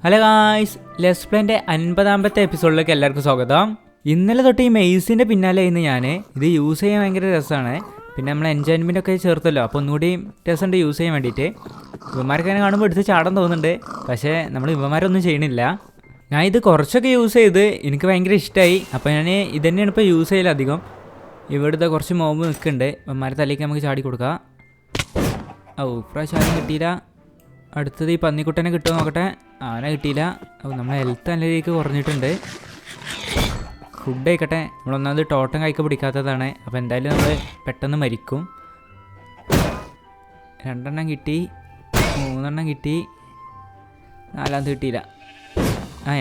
Hello guys, let's പ്ലേൻ്റെ 50ാമത്തെ എപ്പിസോഡിലേക്ക് എല്ലാവർക്കും സ്വാഗതം. ഇന്നലെ തൊട്ട് ഈ മെയ്സിൻ്റെ പിന്നാലെ ആയിരുന്നു ഞാൻ. ഇത് യൂസ് ചെയ്യാൻ ഭയങ്കര രസമാണ്. പിന്നെ നമ്മൾ എൻജോയ്മെൻ്റ് ഒക്കെ ചേർത്തല്ലോ, അപ്പോൾ ഒന്നുകൂടി രസമുണ്ട് യൂസ് ചെയ്യാൻ വേണ്ടിയിട്ട്. ഇവന്മാർക്ക് തന്നെ കാണുമ്പോൾ എടുത്ത് ചാടാൻ തോന്നുന്നുണ്ട്, പക്ഷേ നമ്മൾ ഇവന്മാരൊന്നും ചെയ്യണില്ല. ഞാൻ ഇത് കുറച്ചൊക്കെ യൂസ് ചെയ്ത് എനിക്ക് ഭയങ്കര ഇഷ്ടമായി. അപ്പോൾ ഞാൻ ഇത് തന്നെയാണ് ഇപ്പോൾ യൂസ് ചെയ്യൽ അധികം. ഇവിടുത്തെ കുറച്ച് മോബ് നിൽക്കുന്നുണ്ട്, ഇവന്മാരെ തലേക്ക് നമുക്ക് ചാടി കൊടുക്കാം. ഇപ്രാവശ്യം കിട്ടിയില്ല. അടുത്തത് ഈ പന്നിക്കുട്ടനെ കിട്ടുമോ നോക്കട്ടെ. അവനെ കിട്ടിയില്ല. നമ്മളെ ഹെൽത്ത് നല്ല രീതിക്ക് കുറഞ്ഞിട്ടുണ്ട്. ഫുഡ് കഴിക്കട്ടെ. നമ്മളൊന്നാമത് ടോട്ടം കഴിക്ക പിടിക്കാത്തതാണ്, അപ്പോൾ എന്തായാലും നമ്മൾ പെട്ടെന്ന് മരിക്കും. 2 എണ്ണം കിട്ടി, 3 എണ്ണം കിട്ടി, 4ാമത് കിട്ടിയില്ല.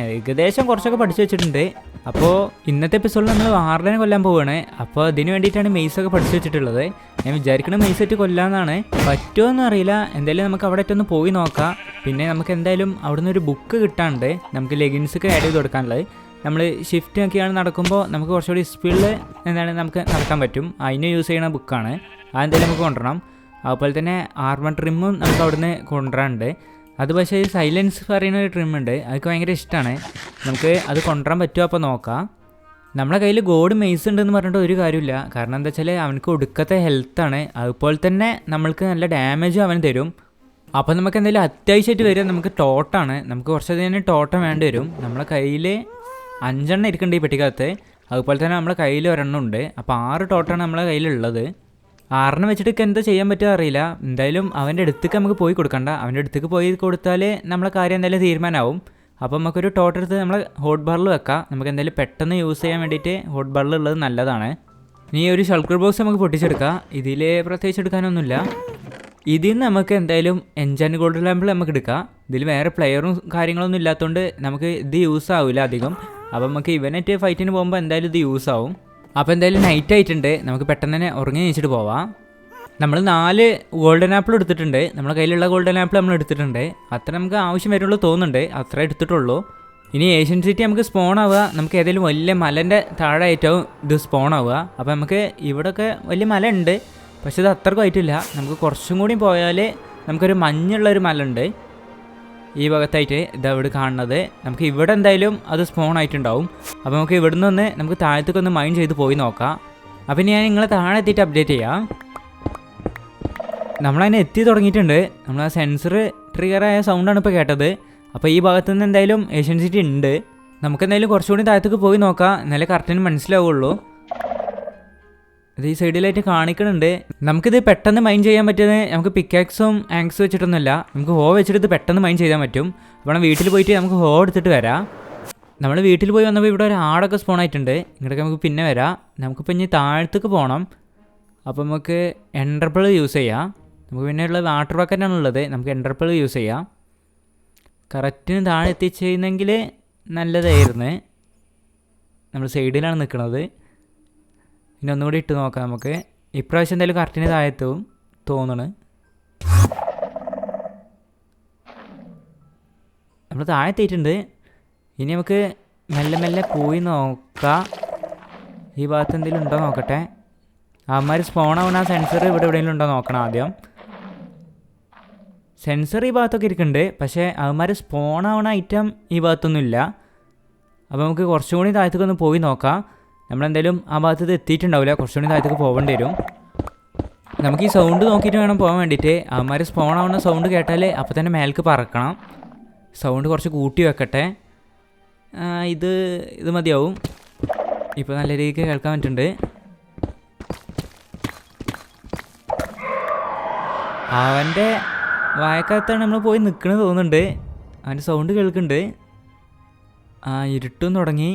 ഏകദേശം കുറച്ചൊക്കെ പഠിച്ചു വെച്ചിട്ടുണ്ട്. അപ്പോൾ ഇന്നത്തെ എപ്പിസോഡിൽ നമ്മൾ വാർഡനെ കൊല്ലാൻ പോവുകയാണ്. അപ്പോൾ അതിന് വേണ്ടിയിട്ടാണ് മെയ്സൊക്കെ പഠിച്ചു വെച്ചിട്ടുള്ളത്. ഞാൻ വിചാരിക്കുന്നത് മെയ്സ് സെറ്റ് കൊല്ലാമെന്നാണ്. പറ്റുമോയെന്ന് അറിയില്ല. എന്തായാലും നമുക്ക് അവിടെ ഒന്ന് പോയി നോക്കാം. പിന്നെ നമുക്ക് എന്തായാലും അവിടെ നിന്ന് ഒരു ബുക്ക് കിട്ടാണ്ട് നമുക്ക് ലെഗിൻസൊക്കെ ആഡ് ചെയ്ത് കൊടുക്കാനുള്ളത്. നമ്മൾ ഷിഫ്റ്റ് ഒക്കെയാണ് നടക്കുമ്പോൾ നമുക്ക് കുറച്ചുകൂടി സ്പീഡിൽ നമുക്ക് നടക്കാൻ പറ്റും. അതിന് യൂസ് ചെയ്യുന്ന ബുക്കാണ്. അതെന്തായാലും നമുക്ക് കൊണ്ടുവരണം. അതുപോലെ തന്നെ ആർമർ ട്രിമ്മും നമുക്ക് അവിടെ നിന്ന് കൊണ്ടുവരാനുണ്ട്. അത് പക്ഷേ സൈലൻസ് പറയുന്ന ഒരു ട്രിമ്മുണ്ട്, അതൊക്കെ ഭയങ്കര ഇഷ്ടമാണ്. നമുക്ക് അത് കൊണ്ടുവരാൻ പറ്റുമോ അപ്പോൾ നോക്കാം. നമ്മളെ കയ്യിൽ ഗോഡ് മെയ്സ് ഉണ്ടെന്ന് പറഞ്ഞിട്ട് ഒരു കാര്യമില്ല. കാരണം എന്താ വെച്ചാൽ അവനക്ക് ഒടുക്കത്തെ ഹെൽത്താണ്. അതുപോലെ തന്നെ നമ്മൾക്ക് നല്ല ഡാമേജും അവൻ തരും. അപ്പോൾ നമുക്ക് എന്തെങ്കിലും അത്യാവശ്യമായിട്ട് വരിക നമുക്ക് ടോട്ടാണ്. നമുക്ക് കുറച്ചധികം ടോട്ടം വേണ്ടി വരും. നമ്മളെ കയ്യിൽ 5 എണ്ണം ഇരിക്കുന്നുണ്ട് ഈ പെട്ടിക്കകത്ത്. അതുപോലെ തന്നെ നമ്മളെ കയ്യിൽ 1 എണ്ണം ഉണ്ട്. അപ്പോൾ 6 ടോട്ടാണ് നമ്മളെ കയ്യിലുള്ളത്. 6 വെച്ചിട്ട് എന്താ ചെയ്യാൻ പറ്റുമോ അറിയില്ല. എന്തായാലും അവൻ്റെ അടുത്തേക്ക് നമുക്ക് പോയി കൊടുക്കണ്ട. അവൻ്റെ അടുത്തേക്ക് പോയി കൊടുത്താൽ നമ്മളെ കാര്യം എന്തായാലും തീരുമാനമാവും. അപ്പോൾ നമുക്കൊരു ടോട്ട് എടുത്ത് നമ്മൾ ഹോട്ട് ബാറിൽ വെക്കാം. നമുക്ക് എന്തായാലും പെട്ടെന്ന് യൂസ് ചെയ്യാൻ വേണ്ടിയിട്ട് ഹോട്ട് ബാറിൽ ഉള്ളത് നല്ലതാണ്. ഇനി ഒരു ഷൾക്കർ ബോക്സ് നമുക്ക് പൊട്ടിച്ചെടുക്കാം. ഇതിൽ പ്രത്യേകിച്ച് എടുക്കാനൊന്നുമില്ല. ഇതിൽ നിന്ന് നമുക്ക് എന്തായാലും എൻജാൻ ഗോൾഡ് ലാമ്പിൾ നമുക്ക് എടുക്കാം. ഇതിൽ വേറെ പ്ലെയറും കാര്യങ്ങളൊന്നും ഇല്ലാത്തതുകൊണ്ട് നമുക്ക് ഇത് യൂസ് ആവില്ല അധികം. അപ്പോൾ നമുക്ക് ഇവനായിട്ട് ഫൈറ്റിന് പോകുമ്പോൾ എന്തായാലും ഇത് യൂസ് ആവും. അപ്പോൾ എന്തായാലും നൈറ്റ് ആയിട്ടുണ്ട്, നമുക്ക് പെട്ടെന്ന് തന്നെ ഉറങ്ങി നീച്ചിട്ട് പോവാം. നമ്മൾ 4 ഗോൾഡൻ ആപ്പിൾ എടുത്തിട്ടുണ്ട്. നമ്മുടെ കയ്യിലുള്ള ഗോൾഡൻ ആപ്പിൾ നമ്മൾ എടുത്തിട്ടുണ്ട്. അത്ര നമുക്ക് ആവശ്യം വരുള്ളൂ തോന്നുന്നുണ്ട്, അത്ര എടുത്തിട്ടുള്ളൂ. ഇനി ഏഷ്യൻ സിറ്റി നമുക്ക് സ്പോൺ ആവുക. നമുക്ക് ഏതെങ്കിലും വലിയ മലൻ്റെ താഴെ ആയിട്ടാവും ഇത് സ്പോൺ ആവുക. അപ്പോൾ നമുക്ക് ഇവിടെയൊക്കെ വലിയ മല ഉണ്ട്, പക്ഷെ ഇത് അത്രക്കും ആയിട്ടില്ല. നമുക്ക് കുറച്ചും കൂടി പോയാൽ നമുക്കൊരു മഞ്ഞുള്ളൊരു മല ഉണ്ട് ഈ ഭാഗത്തായിട്ട്. ഇതാ ഇവിടെ കാണുന്നത്. നമുക്ക് ഇവിടെ എന്തായാലും അത് സ്പോൺ ആയിട്ടുണ്ടാവും. അപ്പോൾ നമുക്ക് ഇവിടെ നിന്ന് നമുക്ക് താഴത്തേക്ക് ഒന്ന് മൈൻഡ് ചെയ്ത് പോയി നോക്കാം. അപ്പോൾ ഞാൻ നിങ്ങളെ താഴെ എത്തിയിട്ട് അപ്ഡേറ്റ് ചെയ്യാം. നമ്മളതിനെ എത്തി തുടങ്ങിയിട്ടുണ്ട്. നമ്മൾ ആ സെൻസർ ട്രിഗറായ സൗണ്ടാണ് ഇപ്പോൾ കേട്ടത്. അപ്പോൾ ഈ ഭാഗത്തു നിന്ന് എന്തായാലും ഏഷ്യൻ സിറ്റി ഉണ്ട്. നമുക്കെന്തായാലും കുറച്ചുകൂടി താഴത്തേക്ക് പോയി നോക്കാം, എന്നാലേ കറക്റ്റിന് മനസ്സിലാവുള്ളൂ. ഇത് ഈ സൈഡിലായിട്ട് കാണിക്കുന്നുണ്ട്. നമുക്കിത് പെട്ടെന്ന് മൈൻഡ് ചെയ്യാൻ പറ്റുന്നത് നമുക്ക് പിക്കാക്സും ആങ്ക്സും വെച്ചിട്ടൊന്നുമില്ല. നമുക്ക് ഹോ വെച്ചിട്ട് ഇത് പെട്ടെന്ന് മൈൻഡ് ചെയ്യാൻ പറ്റും. അപ്പോൾ വീട്ടിൽ പോയിട്ട് നമുക്ക് ഹോ എടുത്തിട്ട് വരാം. നമ്മൾ വീട്ടിൽ പോയി വന്നപ്പോൾ ഇവിടെ ഒരു ആടൊക്കെ സ്പോൺ ആയിട്ടുണ്ട്. ഇങ്ങോട്ടൊക്കെ നമുക്ക് പിന്നെ വരാം. നമുക്കിപ്പോൾ ഇനി താഴത്തേക്ക് പോകണം. അപ്പോൾ നമുക്ക് എൻഡർപ്പിൾ യൂസ് ചെയ്യാം. നമുക്ക് പിന്നെ ഉള്ളത് വാട്ടർ ബക്കറ്റാണുള്ളത്. നമുക്ക് എൻഡർപ്പിൾ യൂസ് ചെയ്യാം. കറക്റ്റിന് താഴെ എത്തിച്ചെയ്യുന്നെങ്കിൽ നല്ലതായിരുന്നു. നമ്മൾ സൈഡിലാണ് നിൽക്കുന്നത്. പിന്നെ ഒന്നുകൂടി ഇട്ട് നോക്കാം നമുക്ക്. ഇപ്രാവശ്യം എന്തായാലും കറക്റ്റിന് താഴെത്തും തോന്നണ്. നമ്മൾ താഴെ എത്തിയിട്ടുണ്ട്. ഇനി നമുക്ക് മെല്ലെ മെല്ലെ പോയി നോക്കാം. ഈ ഭാഗത്ത് എന്തെങ്കിലും ഉണ്ടോ നോക്കട്ടെ. അവന്മാർ സ്പോൺ ആവുന്ന ആ സെൻസർ ഇവിടെ എവിടെയെങ്കിലും ഉണ്ടോ നോക്കണം ആദ്യം. സെൻസർ ഈ ഭാഗത്തൊക്കെ ഇരിക്കുന്നുണ്ട്, പക്ഷേ അവന്മാർ സ്പോൺ ആവുന്ന ഐറ്റം ഈ ഭാഗത്തൊന്നുമില്ല. അപ്പോൾ നമുക്ക് കുറച്ചും കൂടി താഴത്തേക്ക് ഒന്ന് പോയി നോക്കാം. നമ്മളെന്തായാലും ആ ഭാഗത്ത് എത്തിയിട്ടുണ്ടാവില്ല, കുറച്ചുകൂടി താഴത്തേക്ക് പോകേണ്ടി വരും. നമുക്ക് ഈ സൗണ്ട് നോക്കിയിട്ട് വേണം പോകാൻ വേണ്ടിയിട്ട്. അവന്മാർ സ്പോൺ ആവുന്ന സൗണ്ട് കേട്ടാൽ അപ്പോൾ തന്നെ മേലേക്ക് പറക്കണം. സൗണ്ട് കുറച്ച് കൂട്ടി വെക്കട്ടെ. ഇത് മതിയാവും. ഇപ്പോൾ നല്ല രീതിക്ക് കേൾക്കാൻ പറ്റുന്നുണ്ട്. അവൻ്റെ വായക്കകത്താണ് നമ്മൾ പോയി നിൽക്കണമെന്ന് തോന്നുന്നുണ്ട്. അവൻ്റെ സൗണ്ട് കേൾക്കുന്നുണ്ട്. ഇരുട്ടും തുടങ്ങി.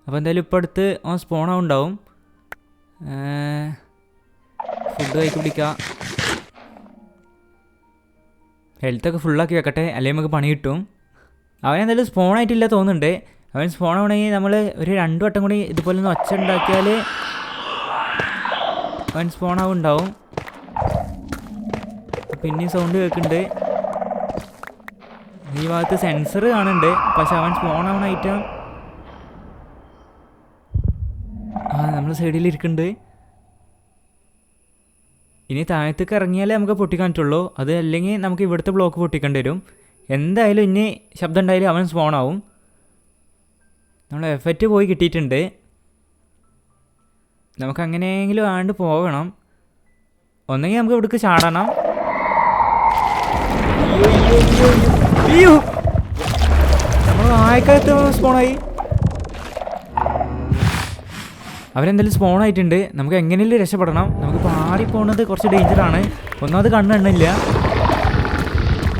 അപ്പോൾ എന്തായാലും ഇപ്പോൾ അടുത്ത് സ്പോൺ ആവുണ്ടാവും. ഫുഡ് കഴിക്കി പിടിക്കാം. ഹെൽത്തൊക്കെ ഫുള്ളാക്കി വെക്കട്ടെ, അല്ലെങ്കിൽ നമുക്ക് പണി കിട്ടും. അവനെന്തായാലും സ്പോൺ ആയിട്ടില്ല തോന്നുന്നുണ്ട്. അവൻ സ്പോൺ ആവണമെങ്കിൽ നമ്മൾ ഒരു 2 വട്ടം കൂടി ഇതുപോലെ ഒന്ന് ഒച്ച ഉണ്ടാക്കിയാൽ അവൻ സ്പോൺ ആവുണ്ടാവും. പിന്നെയും സൗണ്ട് കേൾക്കുന്നുണ്ട്. ഈ ഭാഗത്ത് സെൻസർ കാണുന്നുണ്ട്, പക്ഷെ അവൻ സ്പോൺ ആവണ ഐറ്റം നമ്മൾ സൈഡിലിരിക്കുന്നുണ്ട്. ഇനി താഴത്തേക്ക് ഇറങ്ങിയാലേ നമുക്ക് പൊട്ടിക്കാൻ പറ്റുള്ളൂ. അത് അല്ലെങ്കിൽ നമുക്ക് ഇവിടുത്തെ ബ്ലോക്ക് പൊട്ടിക്കേണ്ടി വരും. എന്തായാലും ഇനി ശബ്ദം ഉണ്ടായാലും അവൻ സ്പോണാവും. നമ്മൾ എഫക്റ്റ് പോയി കിട്ടിയിട്ടുണ്ട്. നമുക്ക് അങ്ങനെയെങ്കിലും ആണ്ട് പോകണം. ഒന്നെങ്കിൽ നമുക്ക് ഇവിടേക്ക് ചാടണം. അയ്യോ നമ്മൾ ആയക്കാലത്ത് സ്പോണായി. അവരെന്തായാലും സ്പോണായിട്ടുണ്ട്. നമുക്ക് എങ്ങനെയും രക്ഷപ്പെടണം. നമുക്ക് പാടി പോകുന്നത് കുറച്ച് ഡേഞ്ചറാണ്. ഒന്നാമത് കണ്ണില്ല.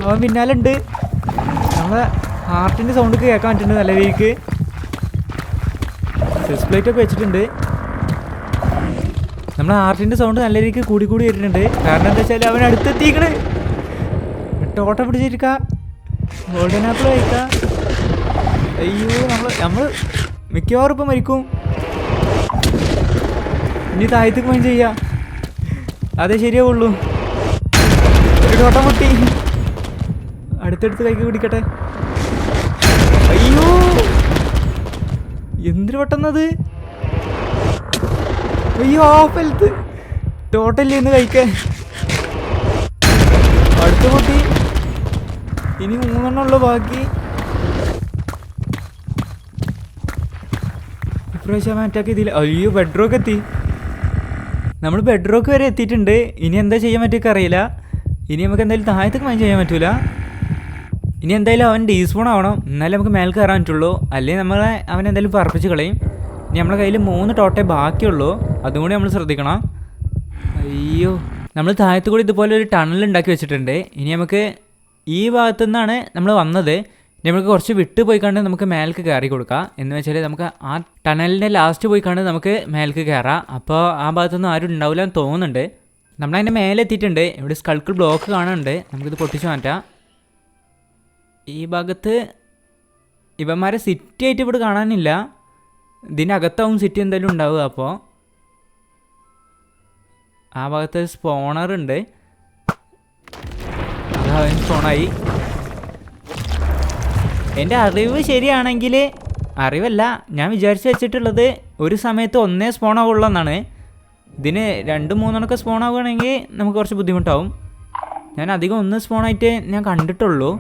അവൻ പിന്നാലെ ഉണ്ട്. നമ്മളെ ഹാർട്ടിൻ്റെ സൗണ്ട് കേൾക്കാൻ പറ്റുന്നുണ്ട് നല്ല രീതിക്ക്. ചെസ്റ്റ് പ്ലേറ്റൊക്കെ വെച്ചിട്ടുണ്ട്. നമ്മളെ ഹാർട്ടിൻ്റെ സൗണ്ട് നല്ല രീതിക്ക് കൂടി വരുന്നുണ്ട്. കാരണം എന്താ വെച്ചാൽ അവൻ അടുത്തെത്തിക്കണ്. ടോട്ടം പിടിച്ചിരിക്ക, ഗോൾഡൻ ആപ്പിൾ കഴിക്ക. അയ്യോ നമ്മൾ മിക്കവാറും ഇപ്പം മരിക്കും. ഇനി താഴത്തേക്ക് മൈൻ ചെയ്യാം, അതേ ശരിയാവുള്ളൂ. ഒരു ടോട്ടം പൊട്ടി. അടുത്തടുത്ത് കൈക്ക് പിടിക്കട്ടെ. അയ്യോ എന്തിനു പെട്ടെന്നത്. അയ്യോ ഹാഫ് ഹെൽത്ത്. ടോട്ടല്ലേ ഇന്ന് കഴിക്കാൻ. അടുത്ത പൊട്ടി. ഇനി 3 ഉള്ളു ബാക്കി. ഇപ്രാവശ്യം അറ്റാക്ക് ചെയ്തില്ല. അയ്യോ ബെഡ്റോക്ക് എത്തി. നമ്മൾ ബെഡ്റോക്ക് വരെ എത്തിയിട്ടുണ്ട്. ഇനി എന്താ ചെയ്യാൻ പറ്റുമൊക്കെ അറിയില്ല. ഇനി നമുക്ക് എന്തായാലും താഴത്തേക്ക് മൈൻ ചെയ്യാൻ പറ്റൂല. ഇനി എന്തായാലും അവൻ ഡീസ്പോൺ ആവണം, എന്നാലേ നമുക്ക് മേൽ കയറാൻ പറ്റുള്ളൂ. അല്ലെങ്കിൽ അവൻ എന്തായാലും പറപ്പിച്ച് കളയും. ഇനി നമ്മളെ കയ്യിൽ 3 ടോട്ടേ ബാക്കിയുള്ളൂ. അതും കൂടി നമ്മൾ ശ്രദ്ധിക്കണം. അയ്യോ നമ്മൾ താഴത്തു കൂടി ഇതുപോലെ ഒരു ടണൽ ഉണ്ടാക്കി വെച്ചിട്ടുണ്ട്. ഇനി നമുക്ക് ഈ ഭാഗത്തു നിന്നാണ് നമ്മൾ വന്നത്. ഇനി നമുക്ക് കുറച്ച് വിട്ട് പോയി കണ്ട് നമുക്ക് മേലേക്ക് കയറി കൊടുക്കാം. എന്ന് വെച്ചാൽ നമുക്ക് ആ ടണലിൻ്റെ ലാസ്റ്റ് പോയി കണ്ട് നമുക്ക് മേലേക്ക് കയറാം. അപ്പോൾ ആ ഭാഗത്തൊന്നും ആരും ഉണ്ടാവില്ല എന്ന് തോന്നുന്നുണ്ട്. നമ്മളതിൻ്റെ മേലെ എത്തിയിട്ടുണ്ട്. ഇവിടെ സ്കൾക്കിൾ ബ്ലോക്ക് കാണുന്നുണ്ട്. നമുക്കിത് പൊട്ടിച്ച് മാറ്റാം. ഈ ഭാഗത്ത് ഇവന്മാരെ സിറ്റി ആയിട്ട് ഇവിടെ കാണാനില്ല. ഇതിനകത്താവും സിറ്റി എന്തായാലും ഉണ്ടാവുക. അപ്പോൾ ആ ഭാഗത്ത് സ്പോണർ ഉണ്ട്. അതവൻ സ്പോണായി. എൻ്റെ അറിവ് ശരിയാണെങ്കിൽ, അറിവല്ല ഞാൻ വിചാരിച്ച് വെച്ചിട്ടുള്ളത്, ഒരു സമയത്ത് 1 സ്പോൺ ആവുള്ളൂ എന്നാണ്. ഇതിന് 2-3 സ്പോൺ ആവുകയാണെങ്കിൽ നമുക്ക് കുറച്ച് ബുദ്ധിമുട്ടാവും. ഞാൻ അധികം 1 സ്പോണായിട്ട് ഞാൻ കണ്ടിട്ടുള്ളൂ.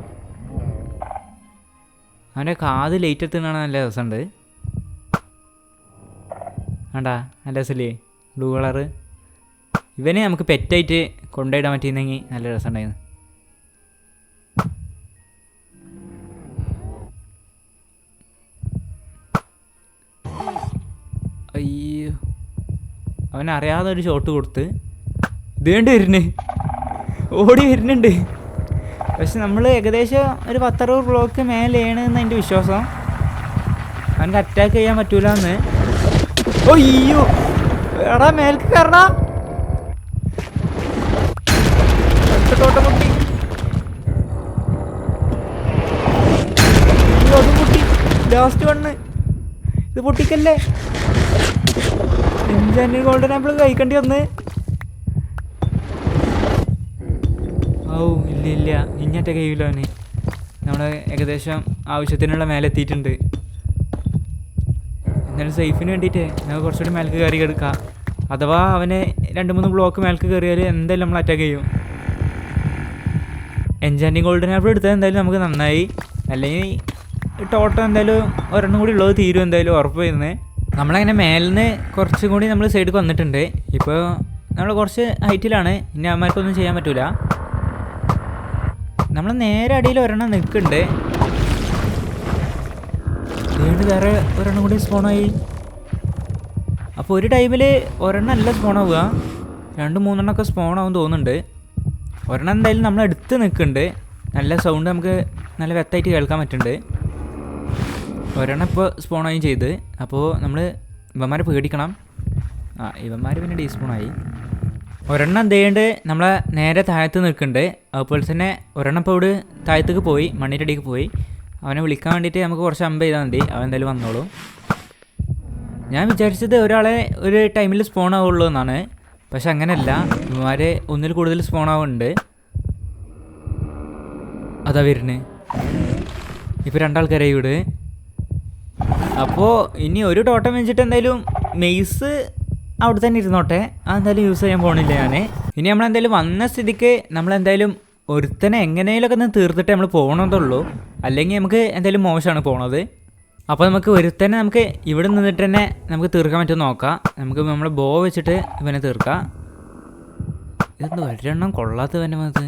അവൻ്റെ കാത് ലൈറ്റ് എത്തുന്നതാണ് നല്ല രസമുണ്ട്. വേണ്ടാ നല്ല രസമില്ലേ ബ്ലൂ കളറ്. ഇവനെ നമുക്ക് പെറ്റായിട്ട് കൊണ്ടുപോയിടാൻ പറ്റിയിരുന്നെങ്കിൽ നല്ല രസമുണ്ടായിരുന്നു. അയ്യോ അവനറിയാതെ ഒരു ഷോട്ട് കൊടുത്ത് ഇതേണ്ടി ഓടി വരുന്നുണ്ട്. പക്ഷെ നമ്മൾ ഏകദേശം ഒരു 10-60 ബ്ലോക്ക് മേലെയാണ് എന്ന് എൻ്റെ വിശ്വാസം. അവനക്ക് അറ്റാക്ക് ചെയ്യാൻ പറ്റൂല എന്ന്. അയ്യോ എടാ മേൽക്ക് കയറടാ. തോട്ടം പൊട്ടി. അതും പൊട്ടി. ലാസ്റ്റ് വണ്ണ് ഇത് പൊട്ടിക്കല്ലേ. എഞ്ചാൻ ഗോൾഡൻ ആപ്പിൾ കഴിക്കേണ്ടി വന്ന്. ഓ ഇല്ല ഇങ്ങോട്ട് കഴിയില്ല അവന്. നമ്മൾ ഏകദേശം ആവശ്യത്തിനുള്ള മേലെ എത്തിയിട്ടുണ്ട്. എന്നാലും സേഫിന് വേണ്ടിയിട്ട് നമുക്ക് കുറച്ചുകൂടി മേലേക്ക് കയറി എടുക്കാം. അഥവാ അവന് 2-3 ബ്ലോക്ക് മേലേക്ക് കയറിയാൽ എന്തായാലും നമ്മൾ അറ്റാക്ക് ചെയ്യും. എൻചാൻറ്റിങ് ഗോൾഡൻ ആപ്പിൾ എടുത്താൽ എന്തായാലും നമുക്ക് നന്നായി. അല്ലെങ്കിൽ ടോട്ടം എന്തായാലും ഒരെണ്ണം കൂടി ഉള്ളത് തീരും എന്തായാലും ഉറപ്പ് വരുന്നത്. നമ്മളങ്ങനെ മേലിൽ നിന്ന് കുറച്ചും കൂടി നമ്മൾ സൈഡിൽ വന്നിട്ടുണ്ട്. ഇപ്പോൾ നമ്മൾ കുറച്ച് ഹൈറ്റിലാണ്. ഇനി അമ്മമാർക്കൊന്നും ചെയ്യാൻ പറ്റൂല. നമ്മൾ നേരെ അടിയിൽ ഒരെണ്ണം നിൽക്കുന്നുണ്ട്. വീണ്ടും വേറെ ഒരെണ്ണം കൂടി സ്പോണായി. അപ്പോൾ ഒരു ടൈമിൽ ഒരെണ്ണം അല്ല സ്പോണാവുക, 2-3 സ്പോണാവും തോന്നുന്നുണ്ട്. ഒരെണ്ണം എന്തായാലും നമ്മൾ എടുത്ത് നിൽക്കുന്നുണ്ട്. നല്ല സൗണ്ട് നമുക്ക് നല്ല വ്യക്തമായിട്ട് കേൾക്കാൻ പറ്റുന്നുണ്ട്. ഒരെണ്ണം ഇപ്പോൾ സ്പോണായും ചെയ്ത്. അപ്പോൾ നമ്മൾ ഇവന്മാരെ പേടിക്കണം. ഇവന്മാർ പിന്നെ ഡീസ്പോണായി. ഒരെണ്ണം എന്ത് ചെയ്യുന്നുണ്ട്, നമ്മളെ നേരെ താഴത്ത് നിൽക്കുന്നുണ്ട്. അതുപോലെ തന്നെ ഒരെണ്ണം ഇപ്പോൾ ഇവിടെ താഴത്തേക്ക് പോയി, മണ്ണിൻ്റെ അടിക്ക് പോയി. അവനെ വിളിക്കാൻ വേണ്ടിയിട്ട് നമുക്ക് കുറച്ച് അമ്പ് ചെയ്താൽ മതി, അവൻ എന്തായാലും വന്നോളൂ. ഞാൻ വിചാരിച്ചത് ഒരാളെ ഒരു ടൈമിൽ സ്പോൺ ആവുള്ളൂ എന്നാണ്. പക്ഷെ അങ്ങനെയല്ല, ഇവന്മാർ ഒന്നിൽ കൂടുതൽ സ്പോൺ ആവുന്നുണ്ട്. അതാ വരുന്നത്. ഇപ്പോൾ 2 ആൾക്കാരായി ഇവിടെ. അപ്പോൾ ഇനി ഒരു ടോട്ടം വെച്ചിട്ട് എന്തായാലും മെയ്സ് അവിടെ തന്നെ ഇരുന്നോട്ടെ. അതെന്തായാലും യൂസ് ചെയ്യാൻ പോകണില്ല ഞാൻ. ഇനി നമ്മളെന്തായാലും വന്ന സ്ഥിതിക്ക് നമ്മളെന്തായാലും ഒരുത്തനെ എങ്ങനെയൊക്കെ ഒന്ന് തീർത്തിട്ട് നമ്മൾ പോകണതുള്ളൂ, അല്ലെങ്കിൽ നമുക്ക് എന്തെങ്കിലും മോശമാണ് പോണത്. അപ്പോൾ നമുക്ക് ഒരുത്തനെ നമുക്ക് ഇവിടെ നിന്നിട്ട് തന്നെ നമുക്ക് തീർക്കാൻ പറ്റുമെന്ന് നോക്കാം. നമുക്ക് നമ്മൾ ബോ വെച്ചിട്ട് ഇവനെ തീർക്കാം. ഇതെന്ത് ഒരെണ്ണം കൊള്ളാത്ത തന്നെ അത്.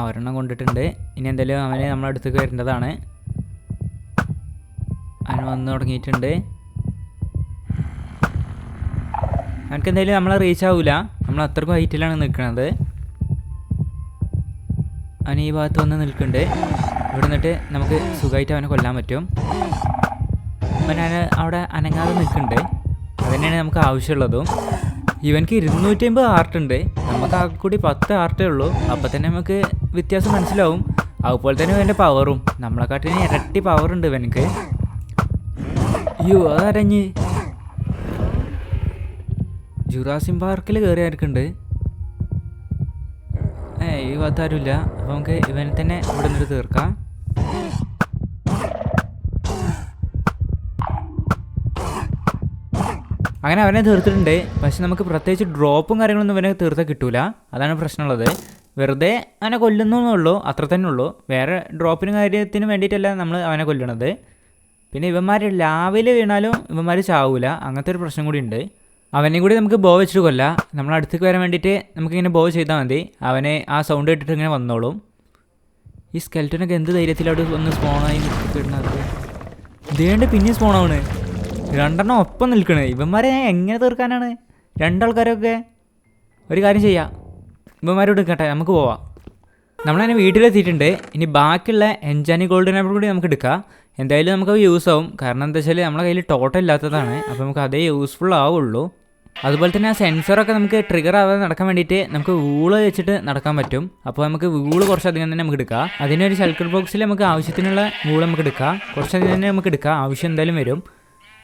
ഒരെണ്ണം കൊണ്ടിട്ടുണ്ട്. ഇനി എന്തായാലും അവന് നമ്മളെ അടുത്തേക്ക് വരേണ്ടതാണ്. അവന് വന്ന് തുടങ്ങിയിട്ടുണ്ട്. അവനക്ക് എന്തായാലും നമ്മളെ റീച്ച് ആവില്ല, നമ്മൾ അത്രക്കും ഹൈറ്റിലാണ് നിൽക്കുന്നത്. അവൻ ഈ ഭാഗത്ത് വന്ന് നിൽക്കുന്നുണ്ട്. ഇവിടെ നിന്നിട്ട് നമുക്ക് സുഖമായിട്ട് അവനെ കൊല്ലാൻ പറ്റും. അവൻ അവിടെ അനങ്ങാതെ നിൽക്കുന്നുണ്ട്. അതുതന്നെയാണ് നമുക്ക് ആവശ്യമുള്ളതും. ഇവനക്ക് 250 ആർട്ടുണ്ട്, നമുക്ക് ആ കൂടി 10 ആർട്ടേ ഉള്ളൂ. അപ്പോൾ തന്നെ നമുക്ക് വ്യത്യാസം മനസ്സിലാവും. അതുപോലെ തന്നെ ഇവൻ്റെ പവറും നമ്മളെക്കാട്ടിന് ഇരട്ടി പവറുണ്ട് ഇവനക്ക്. അയ്യോ അതരഞ്ഞ് ജുറാസിക് പാർക്കിൽ കയറിയാർക്കുണ്ട്. ഈ ഭാഗത്ത് ആരുമില്ല. അപ്പോൾ നമുക്ക് ഇവനെ തന്നെ ഇവിടെ നിന്നിട്ട് തീർക്കാം. അങ്ങനെ അവനെ തീർത്തിട്ടുണ്ട്. പക്ഷെ നമുക്ക് പ്രത്യേകിച്ച് ഡ്രോപ്പും കാര്യങ്ങളൊന്നും ഇവനെ തീർത്താൽ കിട്ടൂല. അതാണ് പ്രശ്നമുള്ളത്. വെറുതെ അവനെ കൊല്ലുന്നുള്ളൂ, അത്ര തന്നെ ഉള്ളൂ. വേറെ ഡ്രോപ്പിനും കാര്യത്തിനും വേണ്ടിയിട്ടല്ല നമ്മൾ അവനെ കൊല്ലണത്. പിന്നെ ഇവന്മാർ ലാവിൽ വീണാലും ഇവന്മാർ ചാവൂല, അങ്ങനത്തെ ഒരു പ്രശ്നം കൂടി ഉണ്ട്. അവനെയും കൂടി നമുക്ക് ബോ വെച്ചിട്ട് കൊല്ലാം. നമ്മളടുത്തേക്ക് വരാൻ വേണ്ടിയിട്ട് നമുക്കിങ്ങനെ ബോ ചെയ്താൽ മതി. അവനെ ആ സൗണ്ട് കേട്ടിട്ട് ഇങ്ങനെ വന്നോളും. ഈ സ്കെൽറ്റനൊക്കെ എന്ത് ധൈര്യത്തിൽ അവിടെ ഒന്ന് സ്പോണായി കിട്ടുന്നത്. ഇതേണ്ട് പിന്നെ സ്പോണാണ്. 2 ഒപ്പം നിൽക്കണേ. ഇവന്മാരെ ഞാൻ എങ്ങനെ തീർക്കാനാണ്? 2 ആൾക്കാരൊക്കെ. ഒരു കാര്യം ചെയ്യാം, ഇവന്മാരോട് നിൽക്കട്ടെ, നമുക്ക് പോവാം. നമ്മളതിനെ വീട്ടിലെത്തിയിട്ടുണ്ട്. ഇനി ബാക്കിയുള്ള എൻജാനി ഗോൾഡൻ ആപ്പിൾ കൂടി നമുക്ക് എടുക്കാം. എന്തായാലും നമുക്ക് യൂസ് ആവും. കാരണം എന്താ വെച്ചാൽ നമ്മളെ കയ്യിൽ ടോട്ടൽ ഇല്ലാത്തതാണ്. അപ്പോൾ നമുക്ക് അതേ യൂസ്ഫുൾ ആവുള്ളൂ. അതുപോലെ തന്നെ ആ സെൻസറൊക്കെ നമുക്ക് ട്രിഗർ ആവാതെ നടക്കാൻ വേണ്ടിയിട്ട് നമുക്ക് വൂള് വെച്ചിട്ട് നടക്കാൻ പറ്റും. അപ്പോൾ നമുക്ക് വൂള് കുറച്ചധികം തന്നെ നമുക്ക് എടുക്കാം. അതിനൊരു ഷെൽട്ടർ ബോക്സിൽ നമുക്ക് ആവശ്യത്തിനുള്ള വൂള് നമുക്ക് എടുക്കാം. കുറച്ചധികം തന്നെ നമുക്ക് എടുക്കാം, ആവശ്യം എന്തായാലും വരും.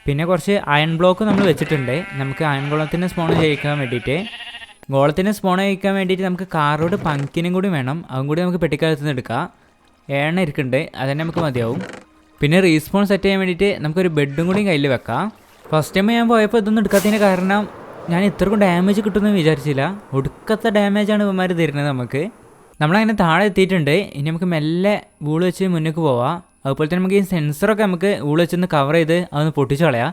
പിന്നെ കുറച്ച് അയൺ ബ്ലോക്ക് നമ്മൾ വെച്ചിട്ടുണ്ട്. നമുക്ക് അയൺ ഗോളത്തിൻ്റെ സ്പോൺ ചെയ്യിക്കാൻ വേണ്ടിയിട്ട്. ഗോളത്തിൻ്റെ സ്പോൺ ചെയ്യിക്കാൻ വേണ്ടിയിട്ട് നമുക്ക് കാറോട് പങ്കിനും കൂടി വേണം. അതും കൂടി നമുക്ക് പെട്ടിക്കകത്ത് നിന്ന് എടുക്കാം. 7 ഇരിക്കുന്നുണ്ട്, അതന്നെ നമുക്ക് മതിയാവും. പിന്നെ റീസ്പോൺ സെറ്റ് ചെയ്യാൻ വേണ്ടിയിട്ട് നമുക്കൊരു ബെഡും കൂടി കയ്യിൽ വെക്കാം. ഫസ്റ്റ് ടൈം ഞാൻ പോയപ്പോൾ ഇതൊന്നും എടുക്കാത്തതിന് കാരണം ഞാൻ ഇത്രക്കും ഡാമേജ് കിട്ടുമെന്ന് വിചാരിച്ചില്ല. ഒടുക്കത്തെ ഡാമേജാണ് ഇവന്മാർ തരുന്നത് നമുക്ക്. നമ്മളങ്ങനെ താഴെ എത്തിയിട്ടുണ്ട്. ഇനി നമുക്ക് മെല്ലെ വൂള് വെച്ച് മുന്നേക്ക് പോവാം. അതുപോലെ തന്നെ നമുക്ക് ഈ സെൻസറൊക്കെ നമുക്ക് വൂള് വെച്ചൊന്ന് കവർ ചെയ്ത് അതൊന്ന് പൊട്ടിച്ച് കളയാം.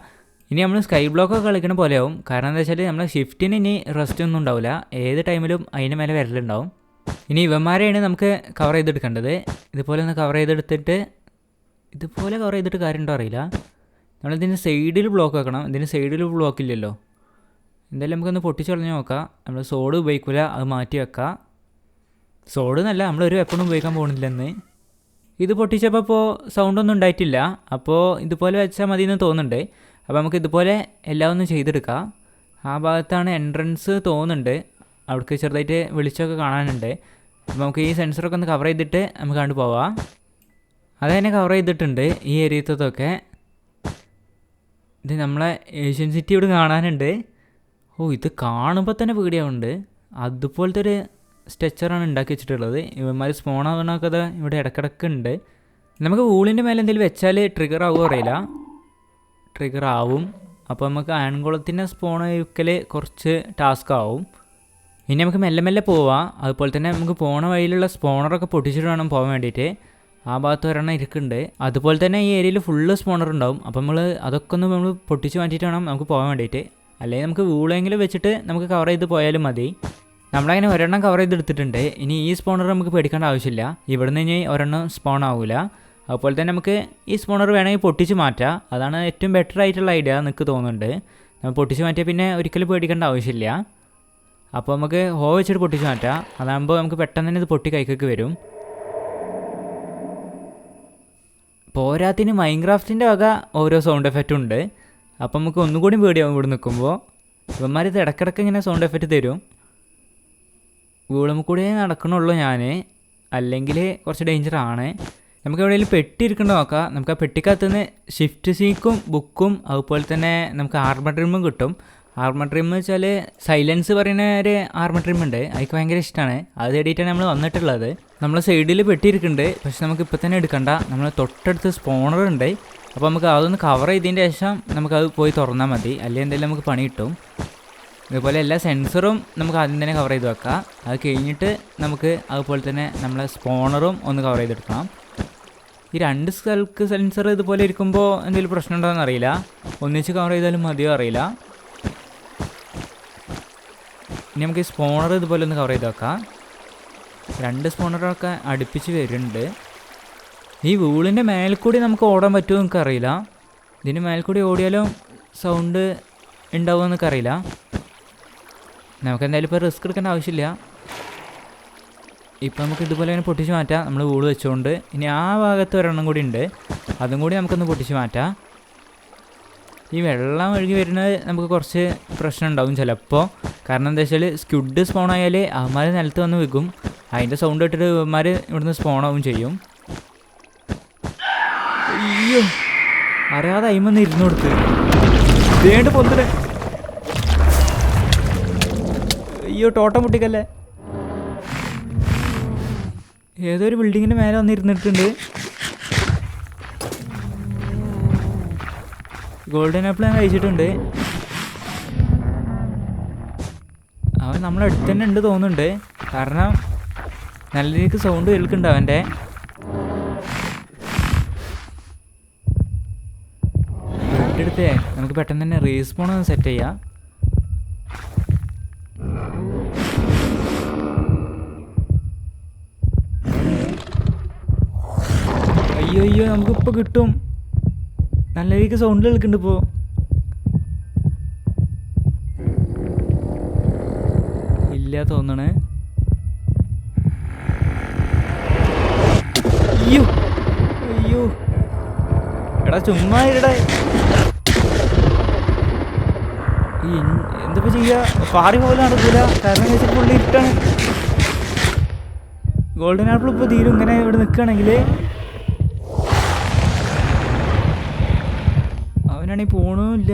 ഇനി നമ്മൾ സ്കൈ ബ്ലോക്കൊക്കെ കളിക്കണ പോലെയാവും. കാരണം എന്താ വെച്ചാൽ നമ്മളെ ഷിഫ്റ്റിന് ഇനി റെസ്റ്റ് ഒന്നും ഉണ്ടാവില്ല. ഏത് ടൈമിലും അതിന് മേലെ വരലുണ്ടാവും. ഇനി ഇവന്മാരെയാണ് നമുക്ക് കവർ ചെയ്തെടുക്കേണ്ടത്. ഇതുപോലെ ഒന്ന് കവർ ചെയ്തെടുത്തിട്ട് ഇതുപോലെ കവർ ചെയ്തിട്ട് കാര്യമുണ്ടോ അറിയില്ല. നമ്മളിതിന് സൈഡിൽ ബ്ലോക്ക് വെക്കണം. ഇതിന് സൈഡിൽ ബ്ലോക്ക് ഇല്ലല്ലോ. എന്തായാലും നമുക്കൊന്ന് പൊട്ടിച്ച് കളഞ്ഞ് നോക്കാം. നമ്മൾ സോഡ് ഉപയോഗിക്കില്ല, അത് മാറ്റി വെക്കാം. സോഡ് എന്നല്ല, നമ്മളൊരു വെപ്പണും ഉപയോഗിക്കാൻ പോകുന്നില്ലെന്ന്. ഇത് പൊട്ടിച്ചപ്പോൾ സൗണ്ടൊന്നും ഉണ്ടായിട്ടില്ല. അപ്പോൾ ഇതുപോലെ വെച്ചാൽ മതി എന്ന് തോന്നുന്നുണ്ട്. അപ്പോൾ നമുക്ക് ഇതുപോലെ എല്ലാം ഒന്നും ചെയ്തെടുക്കാം. ആ ഭാഗത്താണ് എൻട്രൻസ് തോന്നുന്നുണ്ട്. അവിടേക്ക് ചെറുതായിട്ട് വെളിച്ചമൊക്കെ കാണാനുണ്ട്. അപ്പോൾ നമുക്ക് ഈ സെൻസറൊക്കെ ഒന്ന് കവർ ചെയ്തിട്ട് നമുക്ക് കണ്ടു പോവാം. അതന്നെ കവർ ചെയ്തിട്ടുണ്ട് ഈ ഏരിയത്തൊക്കെ. ഇത് നമ്മളെ ഏഷ്യൻ സിറ്റി ഇവിടെ കാണാനുണ്ട്. ഇത് കാണുമ്പോൾ തന്നെ പേടിയാവുന്നുണ്ട്. അതുപോലത്തെ ഒരു സ്ട്രക്ചറാണ് ഉണ്ടാക്കി വെച്ചിട്ടുള്ളത്. ഇവന്മാർ സ്പോൺ ആവണമൊക്കെ അത് ഇവിടെ ഇടക്കിടക്ക് ഉണ്ട്. നമുക്ക് വൂളിൻ്റെ മേലെ എന്തെങ്കിലും വെച്ചാൽ ട്രിഗർ ആവുമോ അറിയില്ല. ട്രിഗർ ആവും. അപ്പോൾ നമുക്ക് അയൺകുളത്തിൻ്റെ സ്പോൺ വയ്ക്കൽ കുറച്ച് ടാസ്ക് ആവും. ഇനി നമുക്ക് മെല്ലെ മെല്ലെ പോവാം. അതുപോലെ തന്നെ നമുക്ക് പോണ വഴിയിലുള്ള സ്പോണറൊക്കെ പൊട്ടിച്ചിട്ട് വേണം പോകാൻ വേണ്ടിയിട്ട്. ആ ഭാഗത്ത് ഒരെണ്ണം ഇരിക്കുന്നുണ്ട്. അതുപോലെ തന്നെ ഈ ഏരിയയിൽ ഫുള്ള് സ്പോണർ ഉണ്ടാവും. അപ്പോൾ അതൊക്കെ ഒന്ന് നമ്മൾ പൊട്ടിച്ച് മാറ്റിയിട്ട് വേണം നമുക്ക് പോകാൻ വേണ്ടിയിട്ട്. അല്ലെങ്കിൽ നമുക്ക് വൂളെങ്കിലും വെച്ചിട്ട് നമുക്ക് കവർ ചെയ്ത് പോയാലും മതി. നമ്മളങ്ങനെ ഒരെണ്ണം കവർ ചെയ്തെടുത്തിട്ടുണ്ട്. ഇനി ഈ സ്പോണർ നമുക്ക് പേടിക്കേണ്ട ആവശ്യമില്ല. ഇവിടുന്ന് ഇനി ഒരെണ്ണം സ്പോൺ ആവില്ല. അതുപോലെ തന്നെ നമുക്ക് ഈ സ്പോണർ വേണമെങ്കിൽ പൊട്ടിച്ച് മാറ്റാം. അതാണ് ഏറ്റവും ബെറ്റർ ആയിട്ടുള്ള ഐഡിയ എനിക്ക് തോന്നുന്നുണ്ട്. നമ്മൾ പൊട്ടിച്ച് മാറ്റിയാൽ പിന്നെ ഒരിക്കലും പേടിക്കേണ്ട ആവശ്യമില്ല. അപ്പോൾ നമുക്ക് ഹോ വെച്ചിട്ട് പൊട്ടിച്ച് മാറ്റാം. അതാകുമ്പോൾ നമുക്ക് പെട്ടെന്ന് തന്നെ ഇത് പൊട്ടി കൈക്കൊക്കെ വരും. പോരാത്തിന് മൈൻക്രാഫ്റ്റിൻ്റെ വക ഓരോ സൗണ്ട് എഫക്റ്റും ഉണ്ട്. അപ്പം നമുക്ക് ഒന്നുകൂടി പേടിയാവും ഇവിടെ നിൽക്കുമ്പോൾ. ഇവന്മാർ ഇത് ഇടയ്ക്കിടയ്ക്ക് ഇങ്ങനെ സൗണ്ട് എഫക്റ്റ് തരും. വീളും കൂടെ നടക്കണുള്ളൂ ഞാൻ, അല്ലെങ്കിൽ കുറച്ച് ഡേഞ്ചറാണ്. നമുക്ക് എവിടെയെങ്കിലും പെട്ടി ഇരിക്കേണ്ട നോക്കാം. നമുക്ക് ആ പെട്ടിക്കകത്തുനിന്ന് ഷിഫ്റ്റ് സീക്കും ബുക്കും അതുപോലെ തന്നെ നമുക്ക് ആർമർ ട്രിമ്മും കിട്ടും. ആർമർ ട്രിം എന്ന് വെച്ചാൽ സൈലൻസ് പറയുന്ന ഒരു ആർമർ ട്രിം ഉണ്ട്. എനിക്ക് ഭയങ്കര ഇഷ്ടമാണ്. അത് തേടിയിട്ടാണ് നമ്മൾ വന്നിട്ടുള്ളത്. നമ്മൾ സൈഡിൽ പെട്ടിയിരിക്കുന്നുണ്ട്. പക്ഷെ നമുക്ക് ഇപ്പം തന്നെ എടുക്കണ്ട. നമ്മൾ തൊട്ടടുത്ത് സ്പോണർ ഉണ്ട്. അപ്പോൾ നമുക്ക് അതൊന്ന് കവർ ചെയ്തതിൻ്റെ ശേഷം നമുക്കത് പോയി തുറന്നാൽ മതി. അല്ലെങ്കിൽ എന്തെങ്കിലും നമുക്ക് പണി കിട്ടും. ഇതുപോലെ എല്ലാ സെൻസറും നമുക്ക് ആദ്യം തന്നെ കവർ ചെയ്ത് വെക്കാം. അത് കഴിഞ്ഞിട്ട് നമുക്ക് അതുപോലെ തന്നെ നമ്മളെ സ്പോണറും ഒന്ന് കവർ ചെയ്തെടുക്കണം. ഈ 2 സ്ഥലക്ക് സെൻസർ ഇതുപോലെ ഇരിക്കുമ്പോൾ എന്തെങ്കിലും പ്രശ്നം ഉണ്ടോ എന്നറിയില്ല. ഒന്നിച്ച് കവർ ചെയ്താലും മതിയോ അറിയില്ല. ഇനി നമുക്ക് ഈ സ്പോണർ ഇതുപോലെ ഒന്ന് കവർ ചെയ്ത് വെക്കാം. 2 സ്പോണറൊക്കെ അടുപ്പിച്ച് വരുന്നുണ്ട്. ഈ വീളിൻ്റെ മേൽക്കൂടി നമുക്ക് ഓടാൻ പറ്റുമോ എനിക്കറിയില്ല. ഇതിന് മേൽക്കൂടി ഓടിയാലും സൗണ്ട് ഉണ്ടാവുമോ എന്നൊക്കെ നമുക്ക് എന്തായാലും ഇപ്പോൾ റിസ്ക് എടുക്കേണ്ട ആവശ്യമില്ല. ഇപ്പം നമുക്ക് ഇതുപോലെ തന്നെ പൊട്ടിച്ച് മാറ്റാം. നമ്മൾ വീട് വെച്ചുകൊണ്ട് ഇനി ആ ഭാഗത്ത് ഒരെണ്ണം കൂടി ഉണ്ട്, അതും കൂടി നമുക്കൊന്ന് പൊട്ടിച്ച് മാറ്റാം. ഈ വെള്ളം ഒഴുകി വരുന്നത് നമുക്ക് കുറച്ച് പ്രശ്നം ഉണ്ടാവും ചിലപ്പോൾ. കാരണം എന്താ വെച്ചാൽ സ്ക്വിഡ് സ്പോൺ ആയാൽ അവന്മാർ നിലത്ത് വന്ന് വെക്കും. അതിൻ്റെ സൗണ്ട് ഇട്ടിട്ട് അവന്മാർ ഇവിടുന്ന് സ്പോണാവും ചെയ്യും. അയ്യോ, അറിയാതെ അയിമൊന്ന് ഇരുന്ന് കൊടുത്ത് വേണ്ട പൊന്തിന്. അയ്യോ, ടോട്ടം പൊട്ടിക്കല്ലേ. ഏതോ ഒരു ബിൽഡിങ്ങിൻ്റെ മേലെ വന്നിരുന്നിട്ടുണ്ട്. ഗോൾഡൻ ആപ്പിൾ ഞാൻ കഴിച്ചിട്ടുണ്ട്. അവൻ നമ്മളടുത്ത് തന്നെ ഉണ്ട് തോന്നുന്നുണ്ട്. കാരണം നല്ല രീതിക്ക് സൗണ്ട് കേൾക്കുന്നുണ്ട് അവൻ്റെ. എടുത്തേ നമുക്ക് പെട്ടെന്ന് തന്നെ റീസ്പോൺ ഒന്ന് സെറ്റ് ചെയ്യാം. അയ്യോ, നമുക്കിപ്പോൾ കിട്ടും. നല്ല രീതിക്ക് സൗണ്ട് കേൾക്കുന്നുണ്ട് ഇപ്പോൾ. ഇല്ല തോന്നണേ. അയ്യോ എടാ ചുമ്മാ ഇടടാ. എന്തിപ്പോൾ ചെയ്യുക? പാറി പോലെ നടക്കൂല. കാരണം വെച്ചാൽ പുള്ളി ഇട്ടാണ്. ഗോൾഡൻ ആപ്പിൾ ഇപ്പോൾ തീരും ഇങ്ങനെ ഇവിടെ നിൽക്കുകയാണെങ്കിൽ. അവനാണെങ്കിൽ പോണുമില്ല.